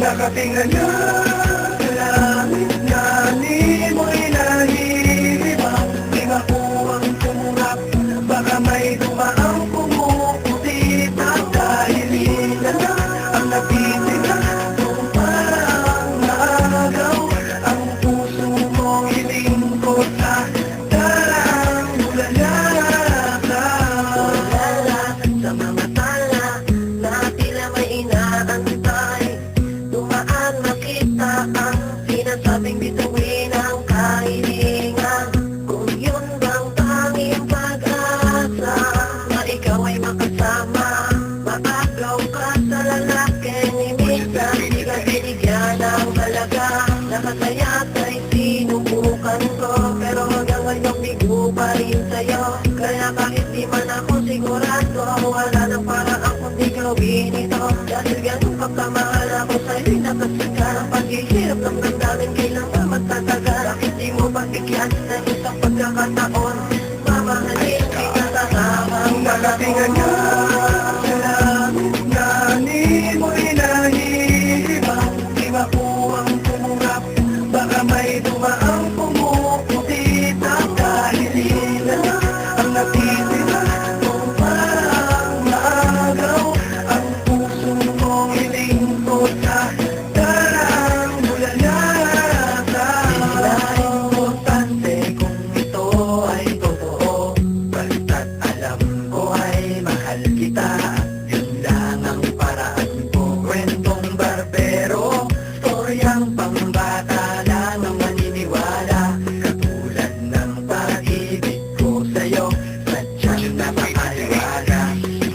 Nakatingin na sa langit na di mo'y nahihibang. Di makuwang kumurap, baka may dumaang pumuputi na dahil ilan na ang nagtitigla kung parang naagaw. Ang puso mo ilingkod sa darang bulalakaw. Sa mga tala na tila may inaantay, dumaan makita ang sinasabing bituin ang kahilingan. Kung yun bang tanging pag-asa na ikaw ay makasama, maagaw ka sa lalaking minsan di ka binigyan ng halaga. Nakasaya sa'y sinubukan ko, pero hanggang ngayon bigo pa rin sa'yo. Kaya kahit di man ako sigurado, wala nang paraan kundi gawin ito. Dahil ganun pagkamahal ako sa'yo'y nakasika ng paghihirap ng damdamin, kailan ba magtatagal? Bakit di mo pagbigyan ng isang pagkakataon? Mamahalin kita sa habang nakatingin ka sa langit na di mo'y nahihibang. Di makuwang kumurap, baka may dumaang pumuputi na dahil ilan na ang natitira kung parang naagaw. Ang puso mong ilingkod sa darang bulalakaw. Tila importante kung ito ay totoo, basta't alam ko ay mahal kita. Yun lang ang paraan ko. Kwentong barbero, storyang pambata lang ang maniniwala. Katulad ng pag-ibig ko sa'yo, sadyang napakaliwala.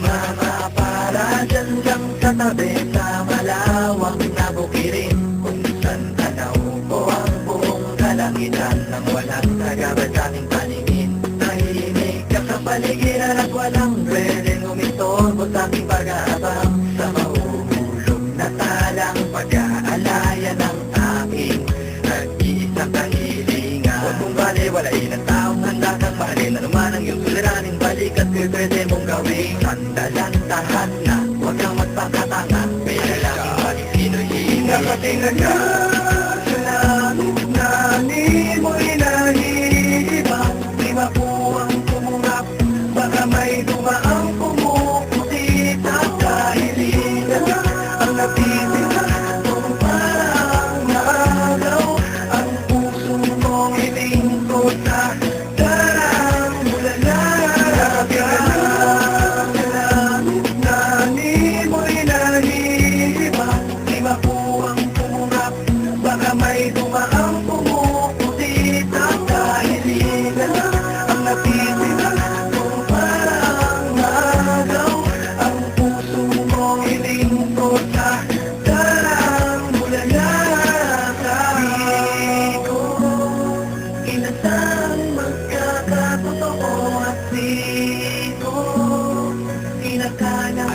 Mama, para dyan lang sa tabi sa malawang na bukirin, kung saan tanaw ko ang buong kalangitan nang walang tagabad sa ating paningin. Tahimik ka sa paligiran at walang pwedeng umitorbo sa aking pag-aabang. Sa mahuhulog na talang pag-aalaya ng aking nag-iisang kahilingan. Huwag mong baliwalain ang taong handa kang mahalin. Ano man ang iyong suliraning balik at pwede mong gawin. Sandalantahan na, huwag kang magpakatanga. May lalaki balik sino'y hihingi. Nakatingin ka sa langit na di mo'y nahihibang. Di makuwang kumurap, baka may dumaang pumuputi na dahil ilan na ang natitira kung parang naagaw. Ang puso mong ilingkod sa darang bulalakaw. Sa langit na di mo'y nahihibang. Di makuwang kumurap, baka may dumaang pumuputi na dahil ilan na ang natitira kung parang naagaw. Ang puso mong ilingkod sa darang bulalakaw. Di ko inasang magkakatotoo at di ko inakala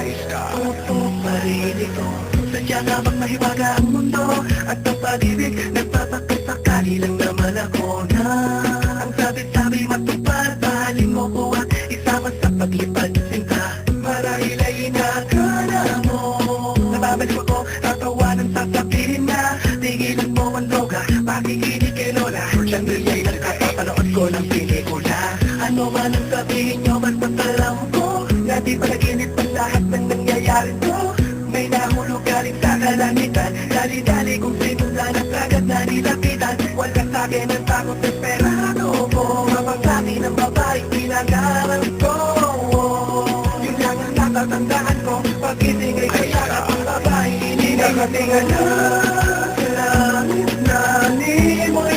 totoo pa rin ito. Sadya nga bang mahiwaga ang mundo at ang pag-ibig nagpapakasakali lang naman ako na ang sabi-sabi matupad. Mahalin mo ko at isama sa paglipad sinta. Marahil ay inakala mo nababalik ako, tatawanan sasabihin na tigilan mo ang droga, pakikinig kay Lola. Siyempre ay nagkapapanood ko ng pelikula. Ano man ang sabihin nyo, basta't alam ko na di panaginip ang lahat ng nangyayari ko. May nahulog galing sa kalangitan, dali-dali kung sinundan ang agad na nilapitan. Wala sa'kin ang takot, desperado ko, mapangkami ng babae pinangalan ko. Yun lang ang natatandaan ko, pag-ising ay kasaka ang babae. Hindi nakatingin na sa langit na di mo'y